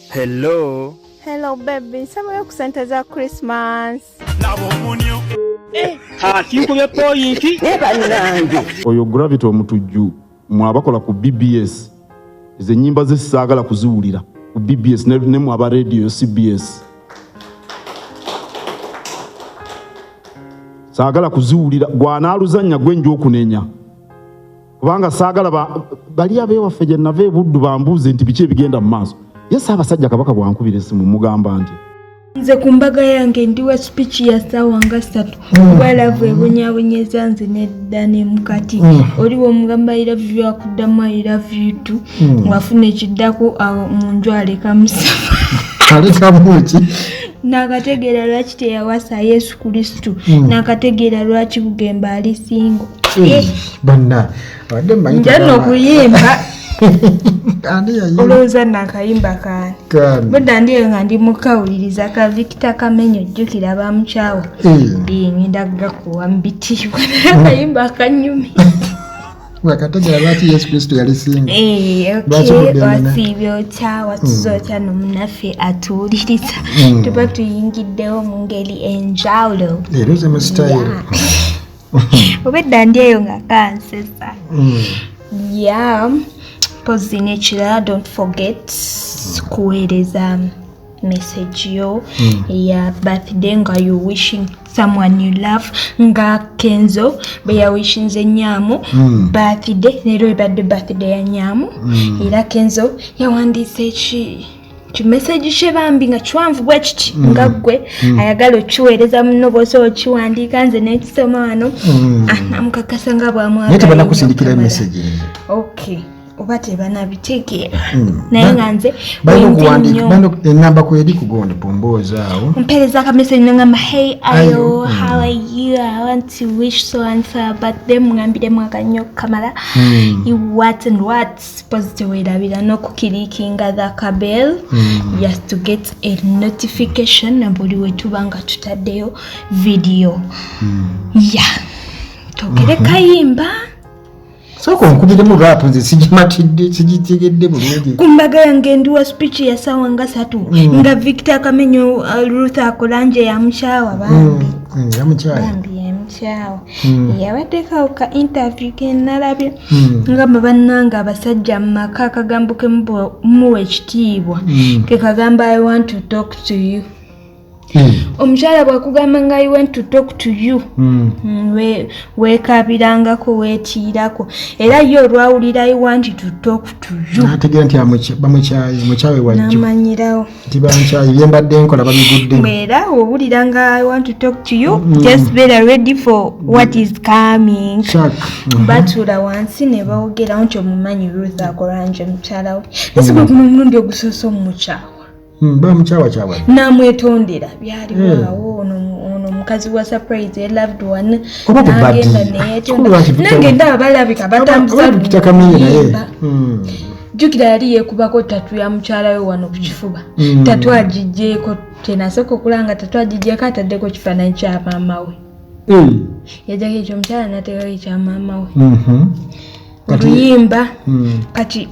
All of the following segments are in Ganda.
Hello. Hello baby, sabayo ku sente za Christmas. Kikubye point. Oyo Gravity omutujju mwabakola ku BBS. Ize nyimba ze saagala kuziwulira ku BBS ne mu aba radio CBS. Saagala kuziwulira gwanaaluzanya gwenjo okunenya. Kubanga saagala bali abewaffe gye nava e Buddu bambuuze nti biki ebigenda mu maaso. Yes, abasajja Kabaka bwankubira esimu mugamba nti nze ku mbaga yange ndiwa speech ya ssaawa nga 3 bwalavu ebonyaabonyeza nze nedda ne mukati oliwo omugamba I love you akuddamu I love you too wafuna ekiddako mu nju aleka musafa aleka muki n'akategeera lwaki teyawasa Yesu Kristo n'akategeera lwaki Bugemba ali singo banna wadde mmanyi njano okuyimba olowooza nakayimba kaani budda ndiyo nga ndi mukawuliriza ka Victor Kamenyo jjukira bamukyawo ngenda gakuwa mbitiibwa akayimba akanyumi wakategera lwaki Yesu Kristo yali singa wasiibye otya watuze otya nomunaffe atuwuliriza tuba tuyingiddewo mu ngeri enjawulo eroze mu style obedda ndyeyo nga kansesa posing ekirala don't forget kuweereza message yo ya birthday nga you wishing someone you love nga Kenzo be ya wishinze Nyamu birthday lero ebadde birthday ya Nyamu era Kenzo yawandise ki message kyebambi nga kiwanvu bwe kiti nga gwe ayagala okiweereza muno bwose okiwandiika nze n'ekisoma wano namukakasa nga bwamwagala nete banakusindikira message okay oba tebanabitegeera naye nga nze enamba kweri kugonda pombooza awo mpereza ka message nangamba hey ayo how are you I want to wish so and so but them ngambire mwakanyo kamala what and what positive irabira no kukirikinga the kabel just to get a notification na buli wetu banga tutaddeyo video tokere kayimba soko nkubire mu rap nze sigitegedde bulungi kumbaga yange ndiwa speech ya ssaawa nga 3 nga Victor Kamenyo Ruth akolanje ya mukyawa bambi ya mukyawa yabaddeko ka interview ke nalabye nga bannanga abasajja mu maka akagambo ke muwe ekitiibwa ke kagamba I want to talk to you omukyala bwakugamba nga I want to talk to you weekabirangako weetiirako era yo olwawulira I want to talk to you nategeera nti mukyawe wajjo namanyirawo nti bamukyayi byembadde nkola babigudde era owulira nga I want to talk to you just be ready for what is coming batula wansi ne bawogerawo nti omumanyi Ruth akolanje mukyala we esi gwe guno omulundi ogusoosa omukyawa bamukyawa kyawa namwetondera byaliwo ono mukazi wa surprise loved one nagenda nange ndaba balabika batambuza naye jukira yali yekubako tatu ya mukyala we wano ku kifuba tatu agijjeeko tenasooka okulanga tatu agijjeeko ataddeko kifaananyi kya maama we yajjako ekyo omukyala nateekako ekya maama we oluyimba kati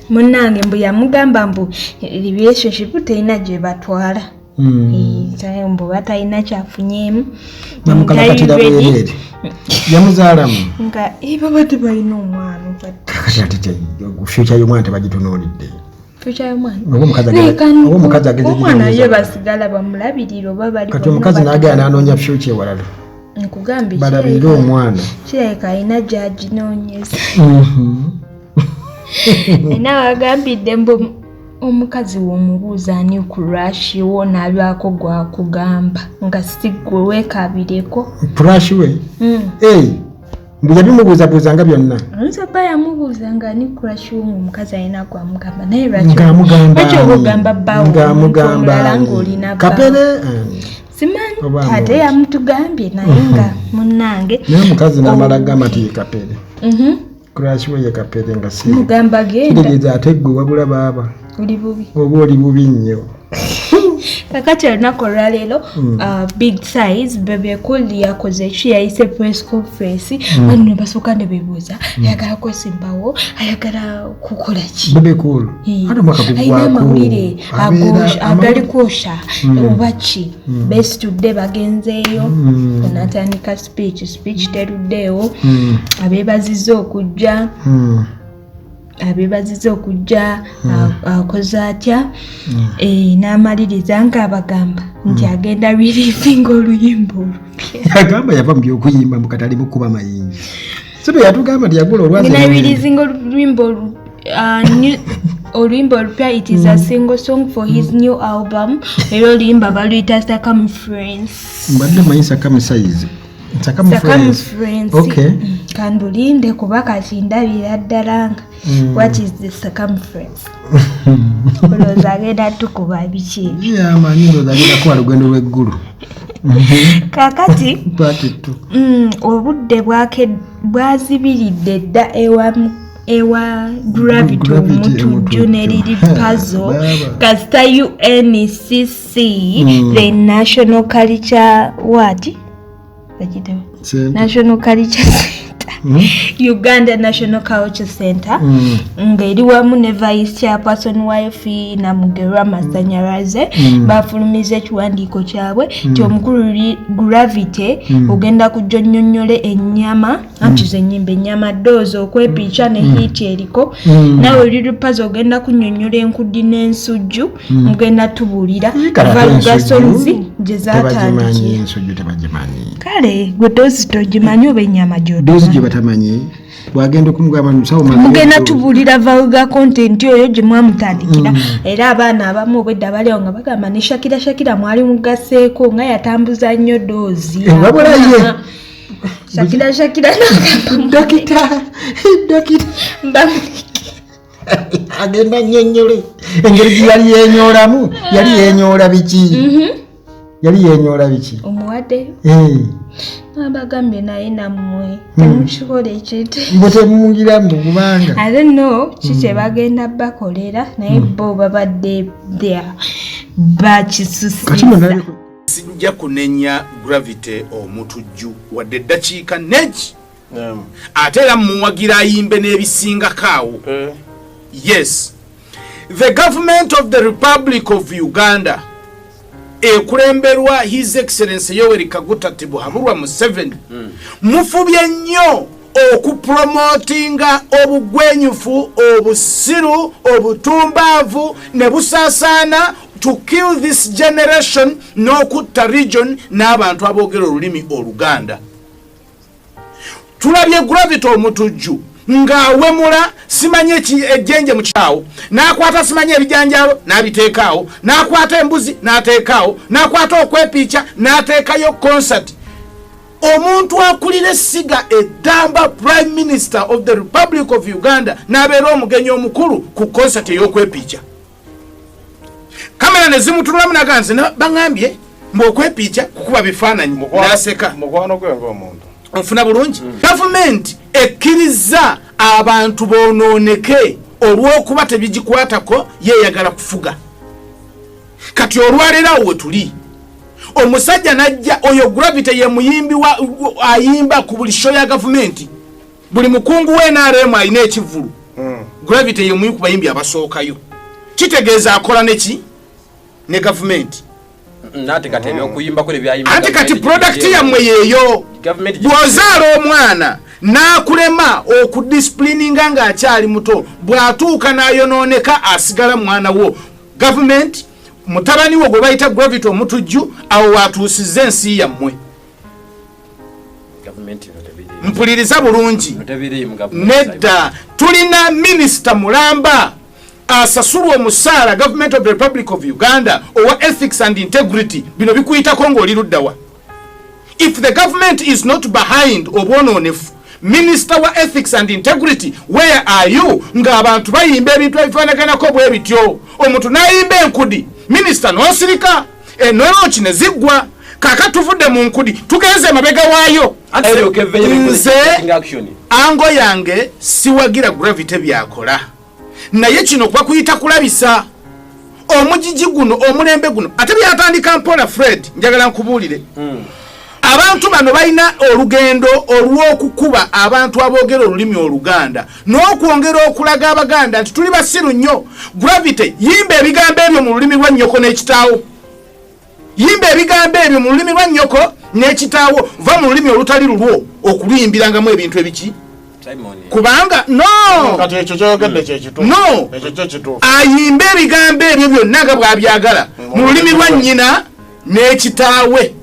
munange mbu yamugamba mbu relationship terina gye batwala mbu batalina kyafunyeemu yamuzaalamu nga baba tebalina omwana future y'omwana tebagitunuulidde omwana ye basigala bamulabirira oba bali kati omukazi n'agenda n'anoonya future ewalala nkugambye balabirire omwana kirabika alina gyaginoonyeza nawagambidde mbu omukazi w'omubuuza ani ku Rush wo nalwako gwakugamba nga sigwe weekabireko Rush we mbu yabimubuuzabuuza nga byonna oyinza ba yamubuuza nga ani ku Rush wo omukazi alina gwamugamba naye lwaki ogamba bbawomulala ng'olina kapere simanyi ate yamutugambye naye nga munnange naye omukazi n'amala gamba ti kapere Crash we kapere nga si mugamba genda kitegeeza ate gwe wabula baaba oli bubi oba oli bubi nnyo kakati olunaku olwaleero big size Bebe Cool yakoze ki yayise press conference bano ne basooka ne beebuuza ayagala kwesimbawo ayagala kukola ki Bebe Cool ayina amawulire agali kwosha oba ki besitudde bagenzeeyo natandika speech teruddeewo abeebazizza okujja akoze atya n'amaliriza ng'abagamba nti agenda releasing oluyimba olupya agamba yava mu byokuyimba mu katali mu kuba mayinji so bwe yatugamba nti yagula olwagenda releasing oluyimba olupya. It is a single song for his new album era oluyimba baluyita Circumference. Mbadde manyi Circumference. Okay. Kandulinde kuba kati ndabira ddala nga what is the circumference? Olowooza agenda tukuba biki? Manyi olowooza agenda kuba lugendo lw'eggulu. Kaakati obudde bwazibiridde dda ewa gravity omutujju neriri puzzle kasita UNCC the National Culture National Culture Center Uganda National Culture Center ng'eri wamu ne vice chairperson wife Namugerwa Masanyalaze bafulumiza ekiwandiiko kyabwe nti omukulu gravity ogenda kujja onnyonnyole ennyama anti zenyimba ennyama ddoozi okwepiica ne hiiti eriko nawe oliri puzzle ogenda kunnyonnyola enkudi n'ensujju mugenda tubuulira valugasonzi gye zaatandikira kale gwe doozi togimanyi oba ennyama gy'otomanyi tamanyi bwagenda okumugamba musawo mugenda tubuulira vulgar content oyo gye mwamutandikira era abaana abamu obwedda baliawo nga bagamba ne Shakira mwali mugaseeko nga yatambuza nnyo doozi wabulaye Shakira dokita agenda nnyonnyole engeri gye yali yenyoola biki omuwadde abagambye naye nammwe temukikola ekintu mutemungira mu kubanga I don't know kiki bagenda bakolera naye bo babadde bakisusisa sijja kunenya gravity omutujju wadde eddakiika negi ate era mumuwagira ayimbe n'ebisingakaawo. Yes, the government of the Republic of Uganda ekulemberwa His Excellency Yoweri Kaguta Tibuhaburwa Museveni mufubye nnyo okupromotinga obugwenyufu obusiru obutumbaavu ne busaasaana to kill this generation n'okutta region n'abantu aboogera olulimi Oluganda. Tulabye gravity omutujju ng'awemula simanye ejjenje mu kyawo n'akwata simanye ebijanjalo n'abiteekaawo n'akwata embuzi n'ateekaawo n'akwata okwepiica n'ateekayo concert. Omuntu akulira essiga eddamba Prime Minister of the Republic of Uganda n'abeera omugenyi omukulu ku concert ey'okwepiica. Kamera ne zimutunulamu naganze baŋŋambye mb'okwepiica kukuba bifaananyi n'aseka. Mukwano gwe ng'omuntu nfuna bulungi. Government ekkiriza abantu bonooneke olw'okuba tebigikwatako yeeyagala kufuga. Kati olwaleero we tuli omusajja najja oyo gravity ye muyimbi ayimba ku buli show ya government buli mukungu we NRM alina ekivulu. Gravity ye muyi ku bayimbi abasookayo kitegeeza akola neki ne government nate katebyo kuyimba kule byayimba ate kati product yammwe yeeyo bw'ozaala omwana n'akulema okudisciplininga ng'akyali muto bw'atuuka n'ayonooneka asigala mwana wo. Government mutabani wo gwe bayita gravity omutujju awo watuusizza ensi yammwe. Mpuliriza bulungi nedda tulina minisita mulamba asasulwa omusaala government of the Republic of Uganda owa ethics and integrity. Bino bikuyitako ng'oli luddawa. If the government is not behind obwonoonefu minister wa ethics and integrity, where are you? Ng'abantu bayimba ebintu ebifaanaganako bwe bityo omuntu n'ayimba enkudi minister n'osirika enooki ne ziggwa. Kaka tuvudde mu nkudi tugenze emabega waayo. Nze ango yange siwagira gravity byakola naye kino kuba kuyita kulabisa omujiji guno omulembe guno ate byatandika mpola Fred njagala nkubuulire abantu bano balina olugendo olw'okukuba abantu aboogera olulimi Oluganda n'okwongera okulaga Abaganda nti tuli basiru nnyo. Gravity yimba ebigambo ebyo mu lulimi lwa nnyoko n'ekitaawo, yimba ebigambo ebyo mu lulimi lwa nnyoko n'ekitaawo, va mu lulimi olutali lulwo okuluyimbirangamu ebintu ebiki kubanga kati ekyo kyogedde kyekitu ekyo kyo kituufu ayimba ebigambo ebyo byonna nga bw'abyagala mu lulimi lwa nnyina n'ekitaawe,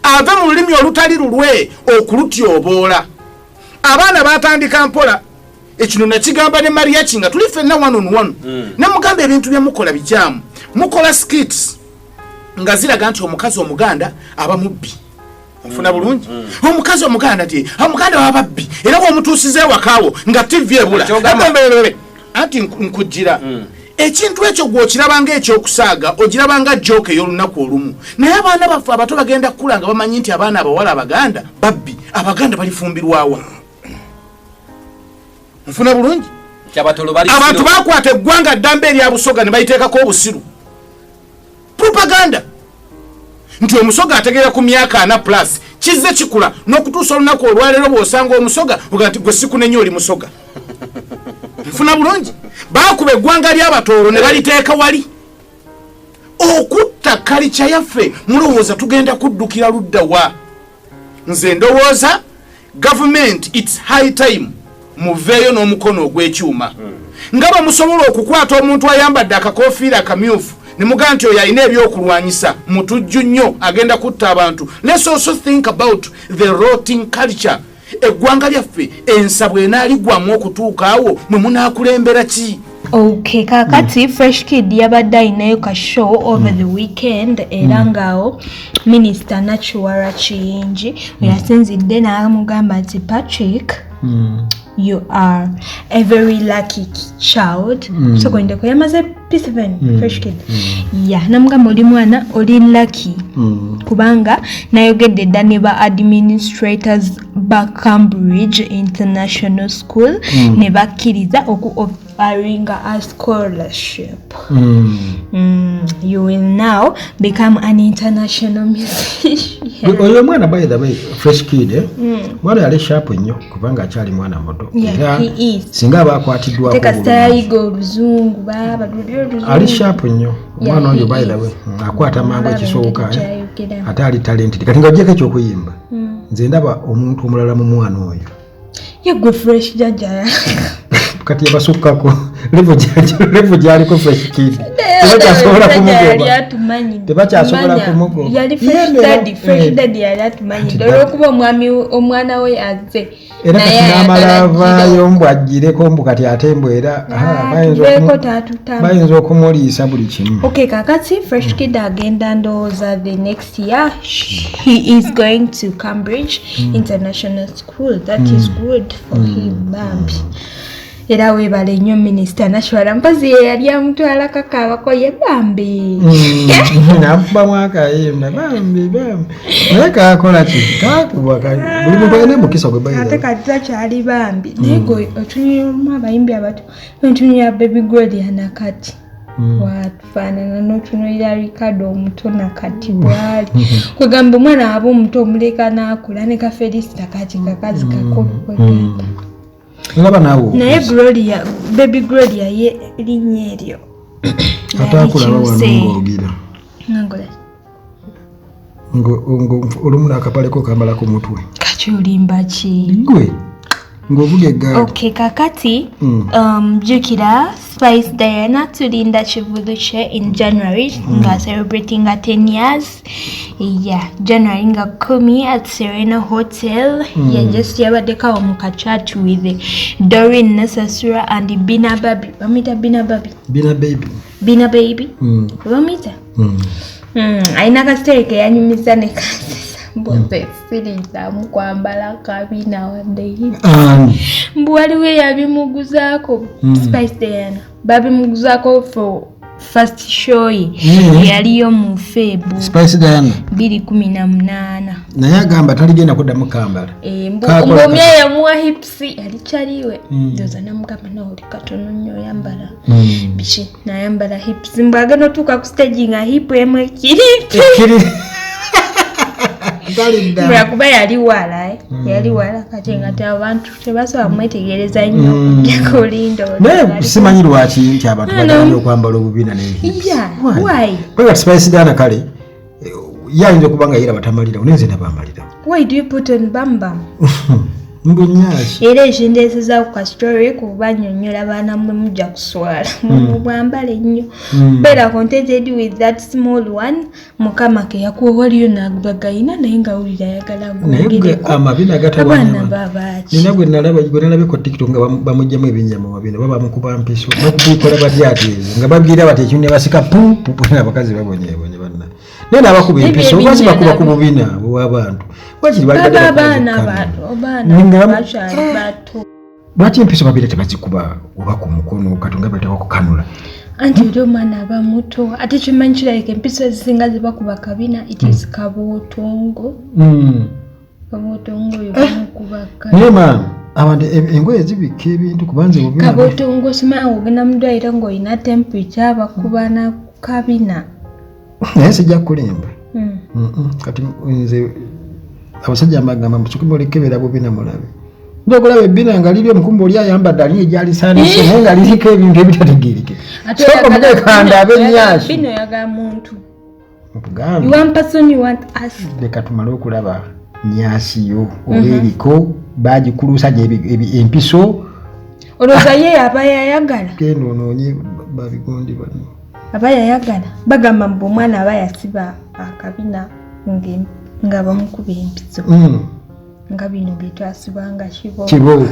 ave mu lulimi olutali lulwe okulutyoboola. Abaana batandika mpola ekino nakigamba ne Maria Kinga tuli ffenna one on one ne mugamba ebintu bye mukola bikyamu, mukola skits nga ziraga nti omukazi Omuganda aba mubbi. Nfuna bulungi omukazi Omuganda ti Omuganda wababbi era bw'omutuusize wakaawo nga TV ebula ati nkujjira ekintu ekyo gw'okirabanga ekyokusaaga ogirabanga joke y'olunaku olumu, naye abaana baffe abato bagenda kukula nga bamanyi nti abaana abawala Abaganda babbi, Abaganda balifumbirwawa. Nfuna bulungi abantu bakwata eggwanga ddamba erya Busoga ne bayiteekako obusiru propaganda nti omusoga ategeera ku myaka 4 plus kizze kikula n'okutuusa olunaku olwaleero bw'osanga omusoga oga nti gwe sikunenya oli musoga. Nfuna bulungi baakuba eggwanga ly'Abatooro ne baliteeka wali okutta kalica yaffe. Mulowooza tugenda kuddukira ludda wa? Nze ndowooza government it's high time muveeyo n'omukono ogw'ekyuma nga bamusobola okukwata omuntu ayambadde akakofiira akamyufu ne mugaa nti oyo alina ebyokulwanyisa mutujju nnyo agenda kutta abantu. Let's also think about the rotting culture. Eggwanga lyaffe ensabwe enaaligwamu okutuuka awo mwe munaakulembera ki? Okay, kakati Fresh Kid yabadde ayinayo ka show over the weekend era ngaawo Minister Nakiwara Kiyingi yasinzidde n'amugamba nti Patrick you are a very lucky child. So going to yamaze P7 Fresh Kid. Yeah, namugamba oli mwana oli lucky. Kubanga nayogedde dda ne ba administrators ba Cambridge International School ne bakkiriza offering a scholarship. You will now become an international musician. Oyo mwana by the way Fresh Kid mwana yali sharp nnyo kubanga akyali mwana muto. Yeah, he is. Singa bakwatiddwa ko Teka oluzungu baba ali sharp nnyo omwana oyo by the way akwata mangu ekisoboka ate ali talented. Kati nga ojjeko ekyokuyimba nze ndaba omuntu omulala mu mwana oyo yegwe Fresh jajja kati yabasukkako level gyaliko Fresh Kid tebakyasobola kumugoba tebakyasobola kumugoba yali Fresh Daddy yali atumanyi olwokuba omwana we azze era kati n'amalavayo mbwagireko mbu kati ate mbu era bayinza okumuliisa buli kimu. Okay, kakati Fresh Kid agenda ndowooza the next year he is going to Cambridge International School. That is good for him bambi. Era webale nnyo Minister Nakiwara mpozi yali amutwala kakabako ye bambi nabba mwaka yemna bambi naye kakola ki kakubwa buli muntu alina mukisa gwe bayira ate kati kyali bambi naye gwe otunyumu abayimbi abato otunyumu Baby Gloria nakati watufaanana n'otunuulira Ricardo omuto nakati bwali kwegamba omwana aba omuto omuleka n'akula ne ka Felicita kati kakazi kakokwegamba ngaba nawo naye Gloria Baby Gloria ye linnya eryo atakula bawanongogira ngola olumuna akapaleko kambala ku mutwe kachulimba ki gwe ngobugega. Okay, kakati jukira Spice Diana tulinda Chivuluche in January nga celebrating 10 years. Yeah, January nga 10 at Serena Hotel. Yeah, just yabadeka omuka chat with Doreen Nasasura and Bina Baby. Bamita Bina Baby. Bina Baby. Bamita. Aina kastereke yanyumiza ne mbote siriza mukwambala kabina wande mbu waliwe yabimuguzaako Spice Diana babimuguzako for first show yaliyo mu February Spice Diana 2018 naye agamba taligenda kuddamu Kampala mbomya yamuwa hips alikyaliwe ndoza namugamba nawe katono nnyo yambala biki nayambala hips mbagano tuka ku stage nga hip emwe kiri kuba yali wala kati ngati abantu tebasobola kumwetegereza nnyo jakolindo naye simanyi lwaki nti abantu bagenda okwambala obubina n'ehips Spice Diana kale yayinza okuba nga yera batamalira unenze nabamalira why do you put on bambam mbunyashi era ekindeseza ku story kuba nnyonnyola baana mwe mujja kuswala mubwambale nnyo better contented with that small one mukama ke yakuwa waliyo nagubagayina naye nga wulira ayagala gugireko amabina abaana babaki nina gwe nalaba ku TikTok nga bamugyamu ebinyama mabina baba mukuba mpiso bakubikola batyateezi nga babwira bati ekintu ne basika pupu n'abakazi babonyeebonye banna naye n'abakuba empiso obazi bakuba ku bubina bw'abantu wakiri baana lwaki empiso babira tebazikuba oba ku mukono katonga bateeka kukanula anti oli omwana aba muto ate kimanyi kirabika empiso ezisinga zibakuba kabina it is kabootongo kabootongo oyo bamukubaka naye maama abantu engoye zibikka ebintu kubanze bubina kabootongo simanyi ogenda mu ddwaliro ng'olina temperature bakuba na kabina naye sijja kulimba kati nze abasajja amagamba musukume olekebera bubina mulabe ndokulaba ebbina nga liri omukumba oli ayambadde alina egyalisaanise naye nga liriko ebintu ebitategeereke soka mugekanda abenyashi bino oyagala muntu mutugambe leka tumale okulaba nyasiyo oba eriko bagikulusa empiso olowooza ye aba yayagala genda onoonye babigondi bano aba yayagala bagamba mbu omwana aba yasiba akabina nga bamukuba empiso nga bino byetwasibanga kibooko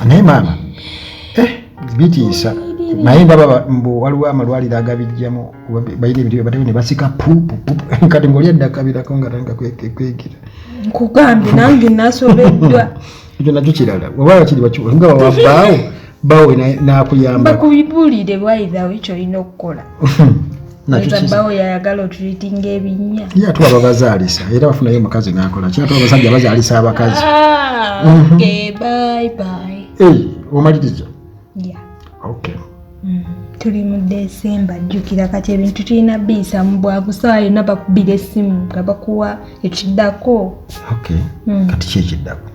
naye maama bitiisa naye ndaba mbu waliwo amalwaliro agabijjamu balina ebintu byebateo ne basika pupu kati ng'oli adda akabirako nga tanga kwegira nkugambye nange nasobeddwa ekyo nakyo kirala waba kiri nga wawabbaawo bawe nakuyamba bakubibulire bwayizawo ekyo olina okukola bawo yayagala oturitinga ebinnya yatuwa babazaalisa era bafunayo omukazi nakola kyatuwa abasajja bazaalisa abakazi omaliriza tuli mu December jjukira kati ebintu tulina biisa mu bwabusawa yonna bakubira essimu nga bakuwa ekiddako kati ki ekiddako